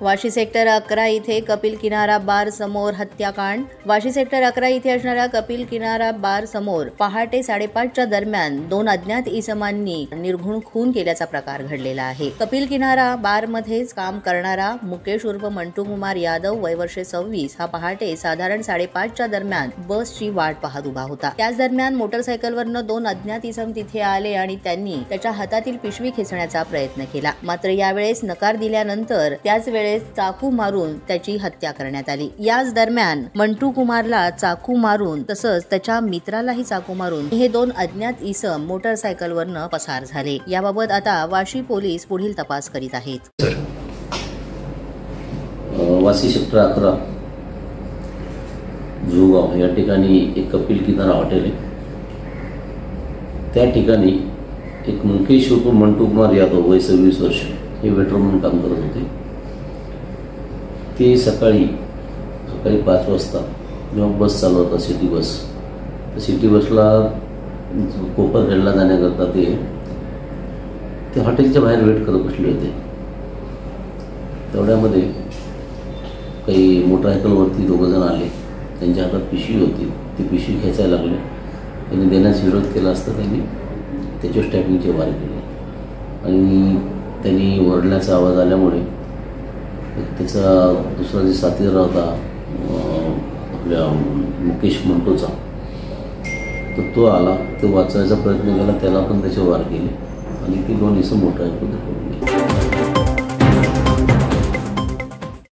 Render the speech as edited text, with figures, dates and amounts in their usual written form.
Vashi sector 11 इथे कपिल किनारा बार समोर हत्याकांड। वाशी सेक्टर 11 इथे असणाऱ्या कपिल किनारा बार समोर पहाटे 5:30च्या दरम्यान 2 अज्ञात इसमांनी निर्घृण खून केल्याचा प्रकार घडलेला आहे। कपिल किनारा बार मध्येच काम करणारा मुकेश उर्फ मंटू कुमार यादव वय वर्षे 26 हा पहाटे साधारण 5:30च्या दरम्यान बसची वाट पाहत उभा होता। त्याच दरम्यान मोटरसायकलवरनं 2 अज्ञात इसम तिथे आले आणि त्यांनी त्याच्या हातातील पिशवी खेचण्याचा प्रयत्न केला। मात्र यावेळेस नकार दिल्यानंतर त्याच वेळेस चाकू मारून त्याची हत्या करण्यात आली। याच दरम्यान मंटू कुमारला चाकू मारून तसंच त्याच्या मित्रालाही चाकू मारून हे 2 अज्ञात इसम मोटरसायकलवरनं पसार झाले। याबाबत आता वाशी पोलीस पुढील तपास करीत आहेत। वाशी सेक्टर 11 जुगाव या ठिकाणी एक कपिल किनारा हॉटेल आहे। त्या ठिकाणी एक मुकेश उर्फ मंटू कुमार यादव वय 26 वर्ष हे वेटर म्हणून काम करत होते। ते सकाळी 5 वाजता जेव्हा बस चालू होता सिटी बस, तर सिटी बसला कोपरखेडला जाण्याकरता ते हॉटेलच्या बाहेर वेट करत बसले होते। तेवढ्यामध्ये काही मोटरसायकलवरती 2 जण आले, त्यांच्या हातात पिशवी होती, ती पिशवी खेचायला लागले। त्यांनी देण्यास विरोध केला असता त्यांनी त्याच्या स्टॅपिंगचे वार केले आणि त्यांनी ओरडण्याचा आवाज आल्यामुळे त्याचा दुसरा जे साथीदार होता आपल्या मुकेश मंटूचा, तर तो आला, तो वाचवायचा प्रयत्न केला, त्याला पण त्याचे वार केले आणि ती 2 इसम मोटरसायकल पकडून गेले।